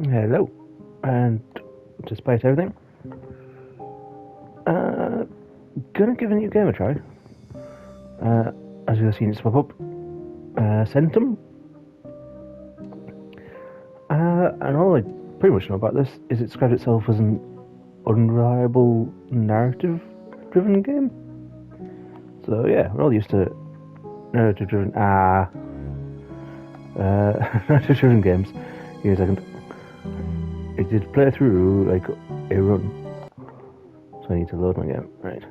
Hello, and despite everything, gonna give a new game a try. As you've seen, it's pop up. Centum. And all I pretty much know about this is it described itself as an unreliable narrative-driven game. So yeah, we're all used to narrative-driven. Narrative-driven games. Give me a second. It did play through like a run, so I need to load my game. Right.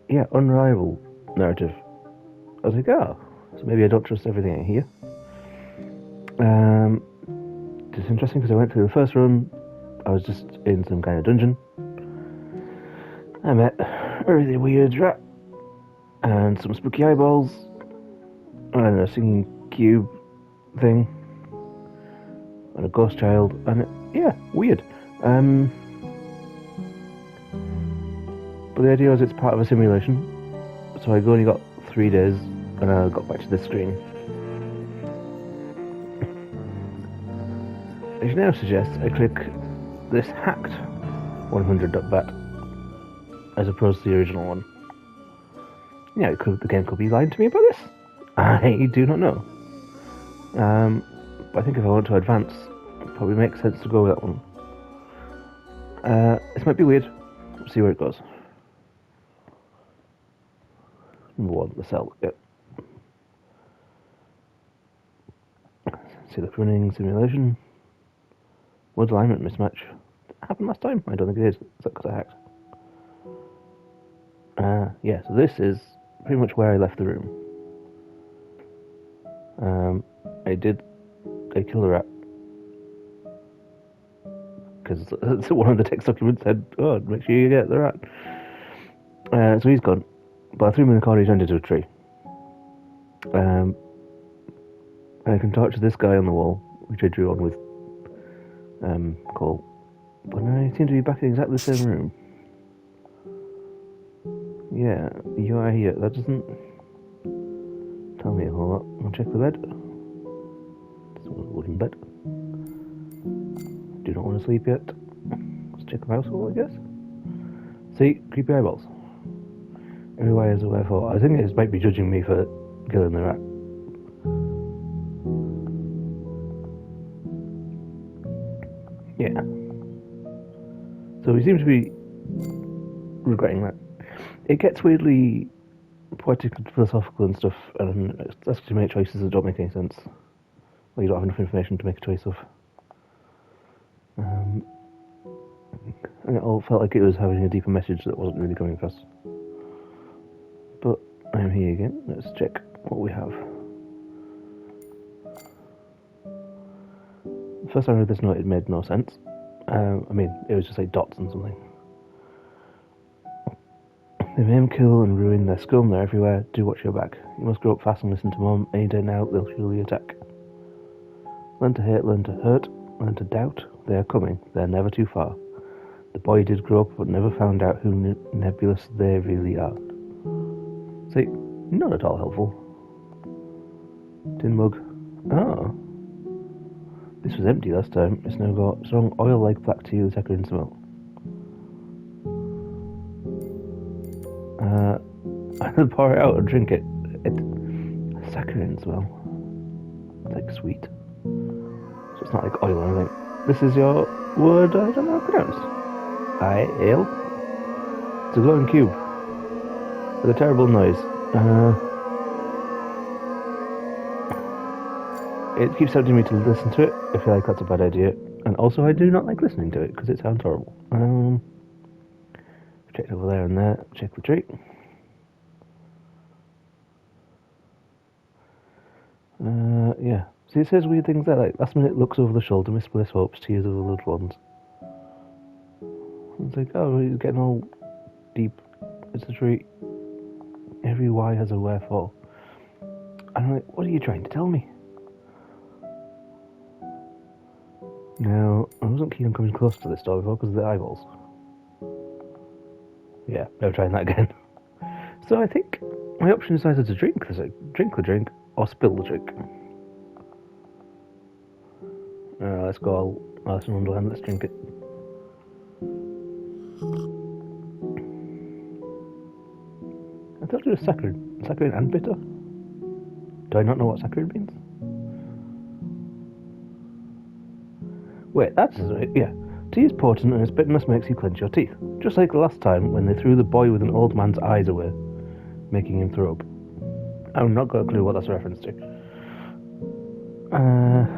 Yeah, unreliable narrative. I was like, oh, so maybe I don't trust everything I hear. It's interesting because I went through the first run. I was just in some kind of dungeon. I met a really weird rat and some spooky eyeballs and a singing cube thing and a ghost child and yeah, weird. But the idea was it's part of a simulation, so I only got 3 days and I got back to this screen. I should now suggest I click this hacked 100.bat as opposed to the original one. Yeah, the game could be lying to me about this. I do not know. But I think if I want to advance, it probably makes sense to go with that one. This might be weird. We'll see where it goes. Number 1, the cell. Yep. Select running simulation. Word alignment mismatch. That happened last time? I don't think it is. Is that because I hacked? Yeah, so this is pretty much where I left the room. I killed a rat. Because one of the text documents said, oh, make sure you get the rat. So he's gone. But I threw him in the corner, he turned into a tree. I can torture this guy on the wall, which I drew on with coal. But now I seem to be back in exactly the same room. Yeah, you are here. That doesn't tell me a whole lot. I'll check the bed. It's a wooden bed. Do not want to sleep yet. Let's check the mouse hole, I guess. See, creepy eyeballs. Every wire is a wherefore. I think it might be judging me for killing the rat. Yeah. So we seem to be regretting that. It gets weirdly poetic and philosophical and stuff, and it's asking you to make choices that don't make any sense. Well, you don't have enough information to make a choice of. And it all felt like it was having a deeper message that wasn't really coming across. But I'm here again. Let's check what we have. The first time I read this note, it made no sense. I mean, it was just like dots and something. They maim, kill, and ruin. Their scum, they're everywhere. Do watch your back. You must grow up fast and listen to Mum. Any day now, they'll surely attack. Learn to hate, learn to hurt, learn to doubt. They are coming. They're never too far. The boy did grow up, but never found out who nebulous they really are. See, not at all helpful. Tin mug. Oh. This was empty last time. It's now got strong oil-like black tea with saccharine smell. I'll pour it out and drink it. Saccharine smell. It's like sweet. So it's not like oil or anything. This is your word I don't know how to pronounce. Ale? It's a glowing cube. With a terrible noise. It keeps tempting me to listen to it. I feel like that's a bad idea. And also I do not like listening to it because it sounds horrible. Checked over there and there. Check the tree. Yeah. See, it says weird things there, like last minute looks over the shoulder, misplaced hopes, tears of the loved ones. It's like, oh, he's getting all deep. It's a tree. Every why has a wherefore. And I'm like, what are you trying to tell me? Now, I wasn't keen on coming close to this door before because of the eyeballs. Yeah, never trying that again. So I think my option is either to drink the drink or spill the drink. Let's go all Alice in Wonderland, let's drink it. I thought it was saccharine. Saccharine and bitter? Do I not know what saccharine means? Wait, that's right, yeah. Tea is potent and its bitterness makes you clench your teeth. Just like the last time when they threw the boy with an old man's eyes away, making him throw up. I've not got a clue what that's a reference to.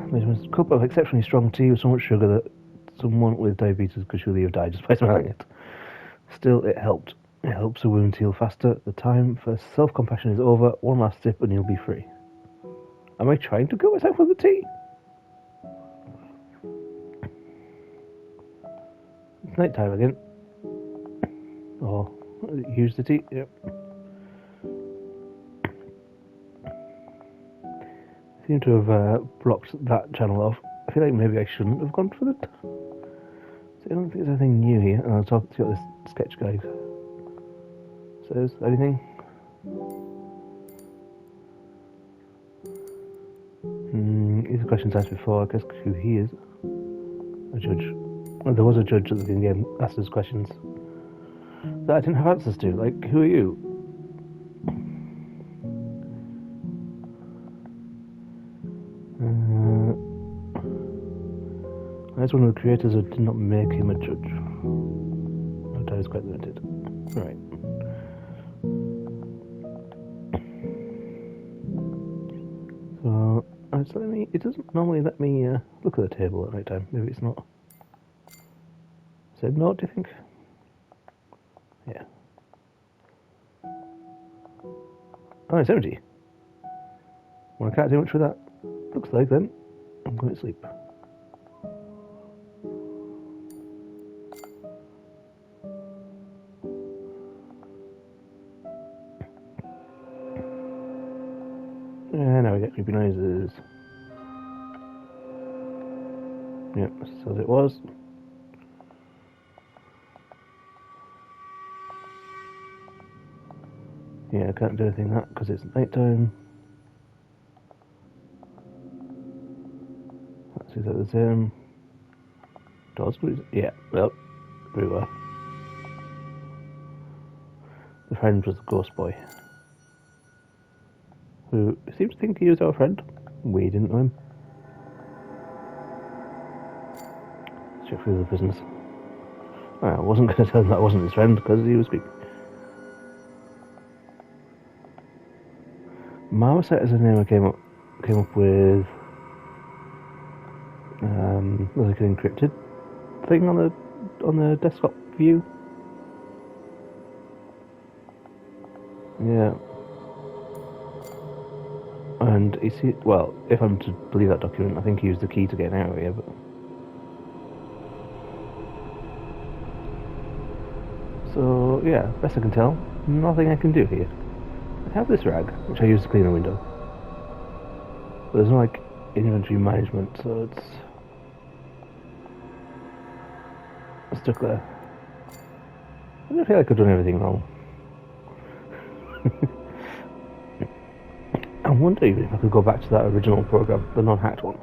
There's a cup of exceptionally strong tea with so much sugar that someone with diabetes could surely have died just by smelling it. Still, it helped. It helps a wound heal faster. The time for self-compassion is over. One last sip and you'll be free. Am I trying to kill myself with the tea? It's night time again. Oh, use the tea. Yep. I seem to have blocked that channel off. I feel like maybe I shouldn't have gone for it. So I don't think there's anything new here. And I'll see what this sketch guide says. Anything? These are questions asked before. I guess who he is. A judge. Well, there was a judge at the beginning of the game asked us questions that I didn't have answers to. Like, who are you? That's one of the creators who did not make him a judge. No, that is quite limited. Right. So, it's letting me, it doesn't normally let me look at the table at night time. Maybe it's not. Said no, do you think? Yeah. Oh, it's empty. Well, I can't do much with that. Looks like then I'm going to sleep. Yeah, now we get creepy noises. Yep, so as it was. Yeah, I can't do anything that because it's night time. Let's see if that the same. Doors, please. Yeah, well, we were. The friend was the ghost boy, who seems to think he was our friend. We didn't know him. Let's check through the business. I wasn't going to tell him that wasn't his friend because he was creepy. Marmoset is a name I came up with. Like an encrypted thing on the desktop view. Yeah. And you see, well, if I'm to believe that document, I think he used the key to get out of here. But so yeah, best I can tell, nothing I can do here. I have this rag, which I use to clean a window. But there's no like inventory management, so it's stuck there. I don't feel like I've done everything wrong. I wonder even if I could go back to that original program, the non-hacked one.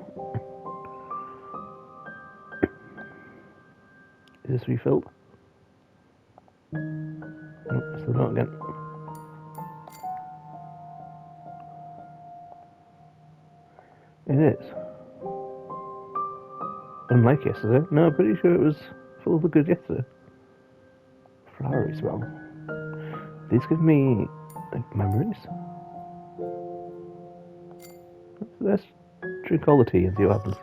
Is this refilled? Oh, still not again. It is. Unlike yesterday. No, I'm pretty sure it was full of the good yesterday. Flowery smell. These give me like memories. Let's drink all the tea and see what happens.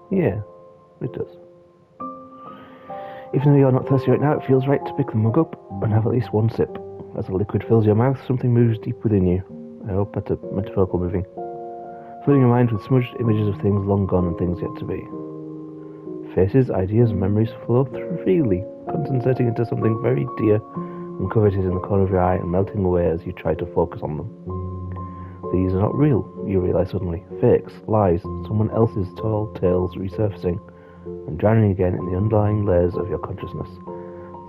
Yeah, it does. Even though you're not thirsty right now, it feels right to pick the mug up and have at least one sip. As the liquid fills your mouth, something moves deep within you. I hope that's a metaphorical moving. Filling your mind with smudged images of things long gone and things yet to be. Faces, ideas, and memories flow freely, condensating into something very dear and coveted in the corner of your eye and melting away as you try to focus on them. These are not real, you realise suddenly. Fakes, lies, someone else's tall tales resurfacing and drowning again in the underlying layers of your consciousness.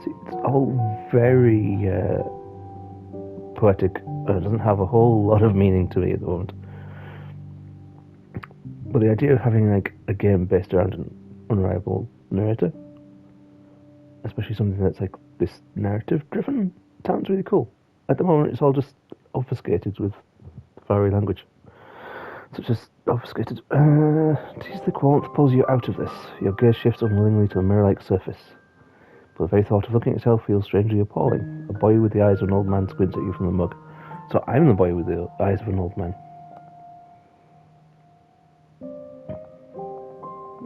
See, it's all very poetic, and it doesn't have a whole lot of meaning to me at the moment. But the idea of having like a game based around an unreliable narrator, especially something that's like this narrative driven, sounds really cool. At the moment, it's all just obfuscated with flowery language. Such as obfuscated. Tease the warmth pulls you out of this. Your gaze shifts unwillingly to a mirror-like surface. But the very thought of looking at yourself feels strangely appalling. A boy with the eyes of an old man squints at you from the mug. So I'm the boy with the eyes of an old man.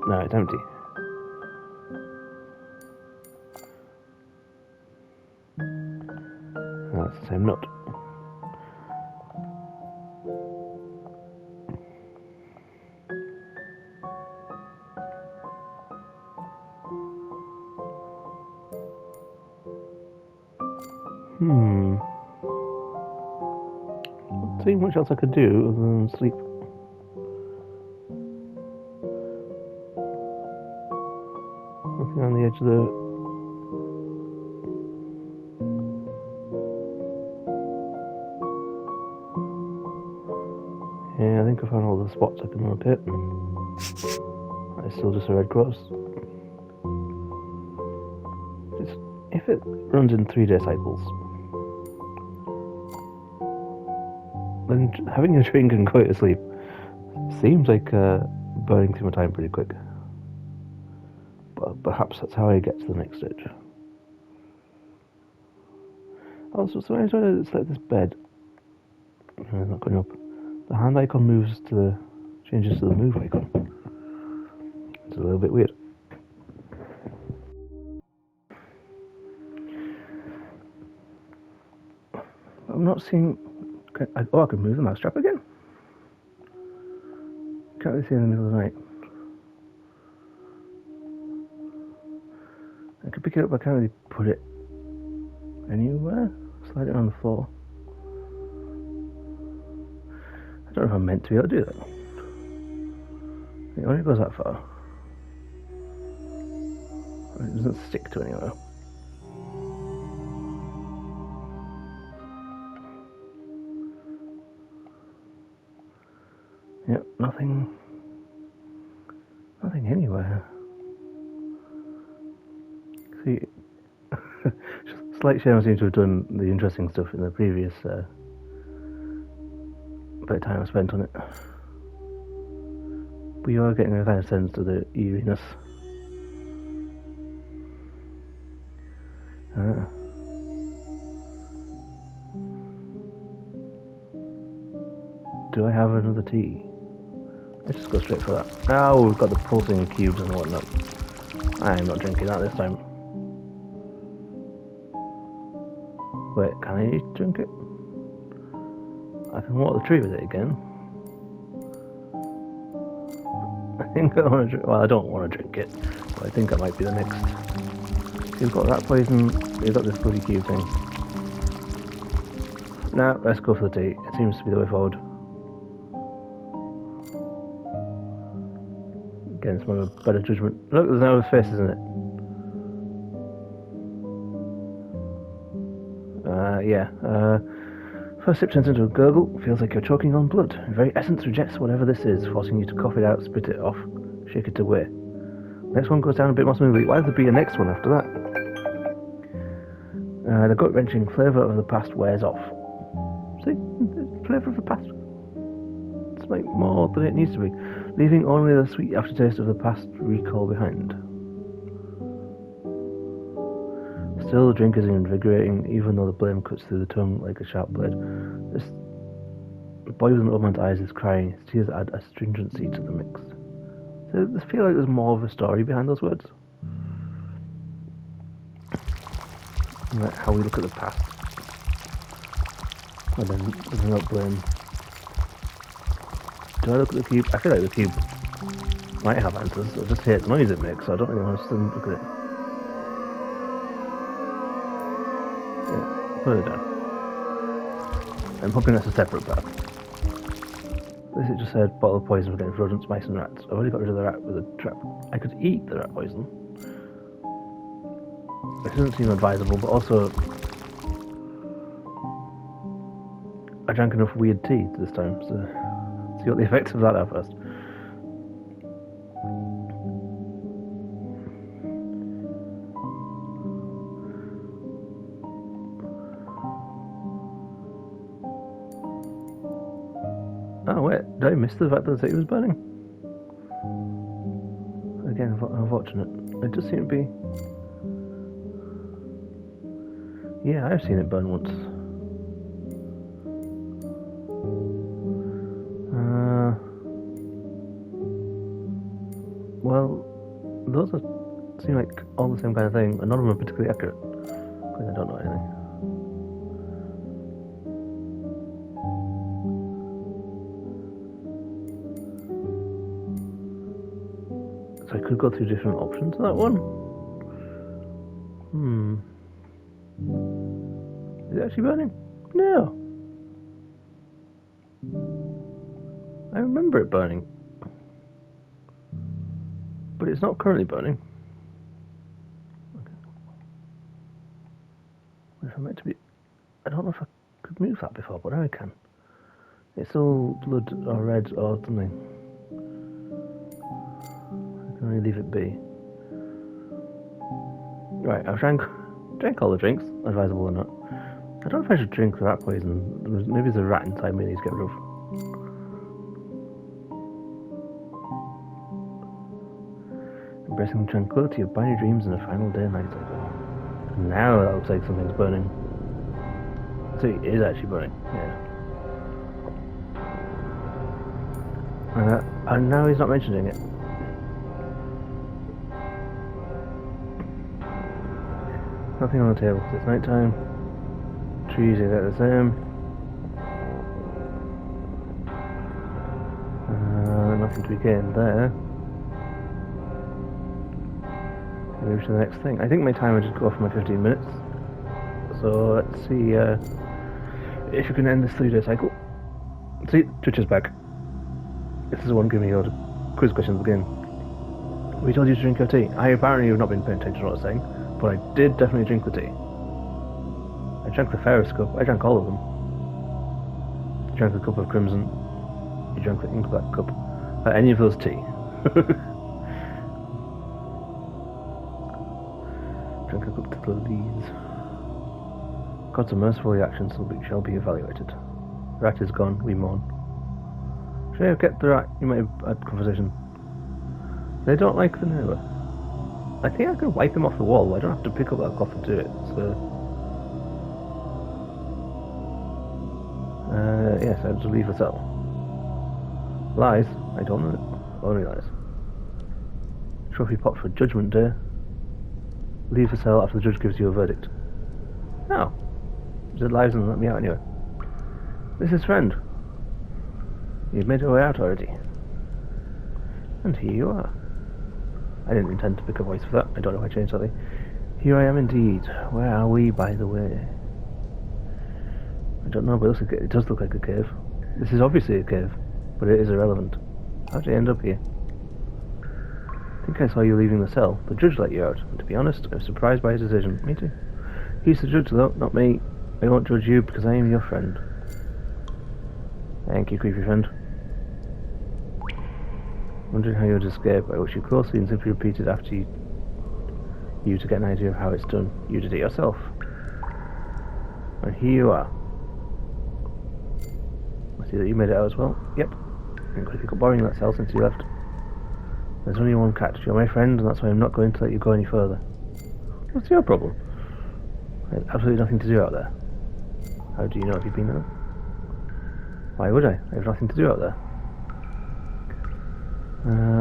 No, it's empty. No, it's the same note. Not seeing much else I could do other than sleep. Nothing on the edge of the... Yeah, I think I found all the spots I can rotate. It's still just a red cross. If it runs in 3-day cycles, then having a drink and going to sleep seems like burning through my time pretty quick. But perhaps that's how I get to the next stage. Also, so I try to select this bed. No, it's not going up. The hand icon moves to the... changes to the move icon. It's a little bit weird. I'm not seeing... I can move the mouse strap again. Can't really see in the middle of the night. I could pick it up, but I can't really put it anywhere. Slide it on the floor. I don't know if I'm meant to be able to do that. It only goes that far. It doesn't stick to anywhere. Yep, nothing anywhere. See, slight shame I seem to have done the interesting stuff in the previous bit of time I spent on it. But you are getting a kind of sense of the eeriness. Do I have another tea? Let's just go straight for that. Oh, we've got the pulsing cubes and whatnot. I'm not drinking that this time. Wait, can I drink it? I can water the tree with it again. I think I want to drink... Well, I don't want to drink it, but I think that might be the next. You've got rat poison, you've got this bloody cube thing. Now, let's go for the tea. It seems to be the way forward. Against my better judgment. Look, there's no face, isn't it? First sip turns into a gurgle. Feels like you're choking on blood. Your very essence rejects whatever this is, forcing you to cough it out, spit it off, shake it away. Next one goes down a bit more smoothly. Why would there be a next one after that? The gut-wrenching flavour of the past wears off. See? The flavour of the past. It's like more than it needs to be. Leaving only the sweet aftertaste of the past recall behind. Still, the drink is invigorating, even though the blame cuts through the tongue like a sharp blade. This boy with an old man's eyes is crying. His tears add astringency to the mix. So I feel like there's more of a story behind those words. Like how we look at the past. And then without blame. Do I look at the cube? I feel like the cube might have answers. I just hate the noise it makes, so I don't really want to stand and look at it. Yeah, put it down. I'm hoping that's a separate path. This it just said bottle of poison for getting rodents, mice and rats. I've already got rid of the rat with a trap. I could eat the rat poison. It doesn't seem advisable, but also I drank enough weird tea this time, so see what the effects of that are first. Oh wait, did I miss the fact that the city was burning? Again, unfortunate. It does seem to be... Yeah, I've seen it burn once. Well, those seem like all the same kind of thing, and none of them are particularly accurate. Because I don't know anything. So I could go through different options of that one. Is it actually burning? No. I remember it burning. But it's not currently burning. Okay. If I meant to be... I don't know if I could move that before, but now I can. It's all blood or red or something. I can only leave it be. Right, I've drank all the drinks, advisable or not. I don't know if I should drink the rat poison. Maybe there's a rat inside me I need to get rid of. Embracing the tranquility of binary dreams and a final day and night cycle. Now that looks like something's burning. So it is actually burning, yeah. And now he's not mentioning it. Nothing on the table, so it's night time. Trees are the same. Nothing to be gained there. Move to the next thing. I think my timer just go off my 15 minutes. So let's see if you can end this 3-day cycle. See, Twitch is back. This is the one giving me all the quiz questions again. We told you to drink your tea. I apparently have not been paying attention to what I was saying, but I did definitely drink the tea. I drank the Ferris cup. I drank all of them. You drank the cup of crimson. You drank the ink black cup. Any of those tea. Drank a cup to the lees. Gods are merciful, the actions shall be evaluated. The rat is gone, we mourn. Should I get the rat? You might have had conversation. They don't like the neighbour. I think I can wipe him off the wall. I don't have to pick up that cloth and do it. So, yes, I have to leave the cell. Lies? I don't know. Only lies. Trophy pot for Judgment Day. Leave the cell after the judge gives you a verdict. No. He said lies and let me out anyway. This is friend. You've made your way out already. And here you are. I didn't intend to pick a voice for that. I don't know if I changed something. Here I am indeed. Where are we, by the way? I don't know, but it does look like a cave. This is obviously a cave, but it is irrelevant. How did I end up here? I think I saw you leaving the cell. The judge let you out, and to be honest, I was surprised by his decision. Me too. He's the judge, though, not me. I won't judge you because I am your friend. Thank you, creepy friend. Wondering how you would escape. I watched you closely and simply repeated after you to get an idea of how it's done. You did it yourself. And here you are. I see that you made it out as well. Yep. I'm going to keep boring that cell since you left. There's only one catch. You're my friend, and that's why I'm not going to let you go any further. What's your problem? I have absolutely nothing to do out there. How do you know if you've been there? Why would I? I have nothing to do out there.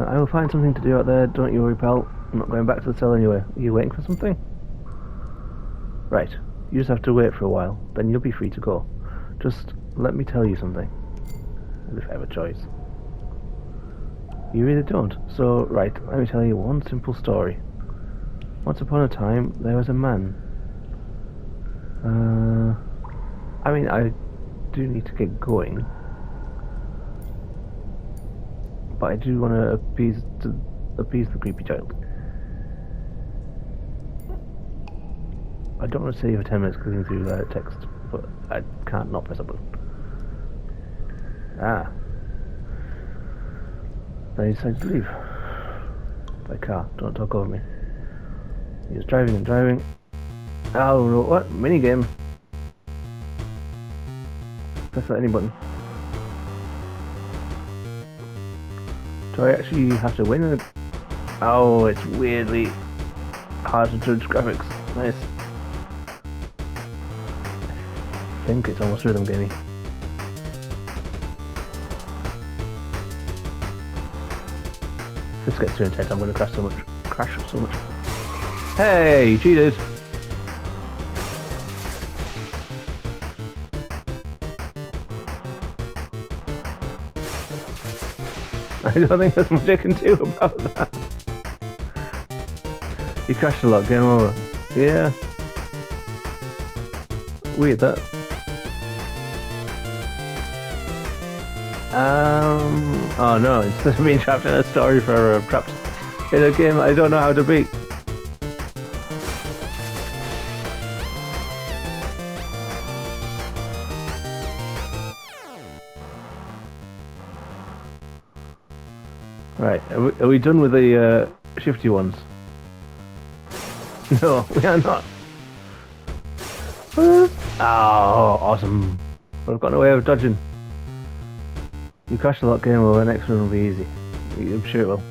I will find something to do out there, don't you worry, pal. I'm not going back to the cell anyway. Are you waiting for something? Right. You just have to wait for a while, then you'll be free to go. Just let me tell you something. If I have a choice. You really don't. So, right, let me tell you one simple story. Once upon a time, there was a man. I mean, I do need to get going. But I do want to appease the creepy child. I don't want to stay for 10 minutes clicking through text, but I can't not press a button. Ah. Then he decided to leave. By car, don't talk over me. He was driving and driving. Oh no, what? Minigame. Press that any button. Do I actually have to win it? Oh, it's weirdly hard to judge graphics. Nice. I think it's almost rhythm gaming. If this gets too intense, I'm going to crash so much. Hey, you cheated! I don't think there's much I can do about that. You crashed a lot, game over. Yeah. Weird that. Oh no, instead of being trapped in a story for trapped in a game I don't know how to beat. Right, are we done with the shifty ones? No, we are not. Oh, awesome. But I've got no way of dodging. You crashed a lot, game over, next one will be easy. I'm sure it will.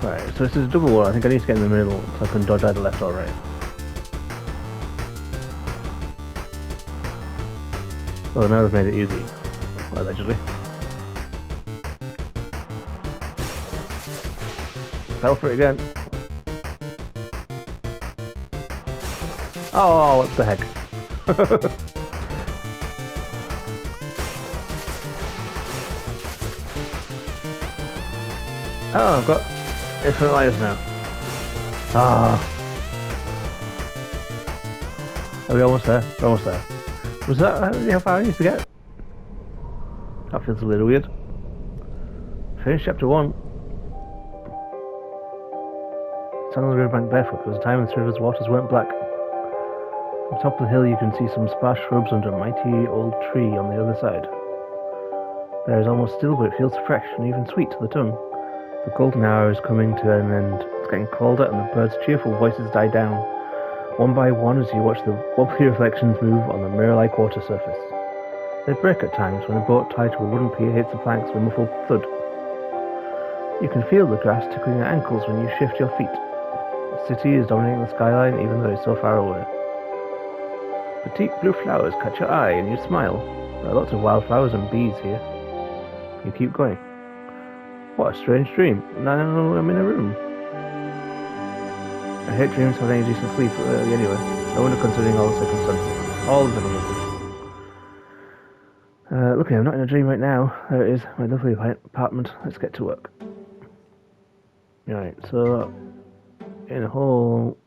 Right, so this is a double wall. I think I need to get in the middle so I can dodge either left or right. Well, now they've made it easy. Allegedly. Fell for it again. Oh, what the heck. Oh, I've got different lives now. Ah. Are we almost there? We're almost there. Was that how far I used to get? That feels a little weird. Finished chapter 1. Stand on the riverbank barefoot. There was a time when this river's waters weren't black. On top of the hill you can see some sparse shrubs under a mighty old tree on the other side. The air is almost still, but it feels fresh and even sweet to the tongue. The golden hour is coming to an end. It's getting colder and the birds' cheerful voices die down, one by one as you watch the wobbly reflections move on the mirror-like water surface. They break at times when a boat tied to a wooden pier hits the planks with a muffled thud. You can feel the grass tickling your ankles when you shift your feet. The city is dominating the skyline even though it's so far away. Petite blue flowers catch your eye and you smile. There are lots of wildflowers and bees here. You keep going. What a strange dream. Now I'm in a room. I hate dreams having any decent sleep early anyway. No wonder considering all the circumstances. All the circumstances. Luckily I'm not in a dream right now. There it is, my lovely apartment. Let's get to work. Right, so in a whole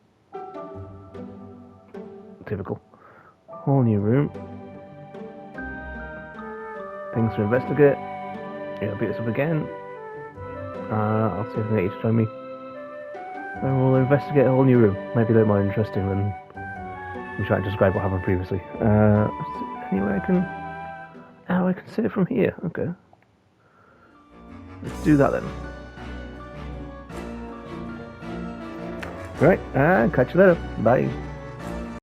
typical whole new room. Things to investigate. Yeah, beat us up again. I'll see if I can get you to join me. And we'll investigate a whole new room. Might be a bit more interesting than I'm trying to describe what happened previously. Anyway, I can see it from here. Okay. Let's do that then. Right, catch you later. Bye.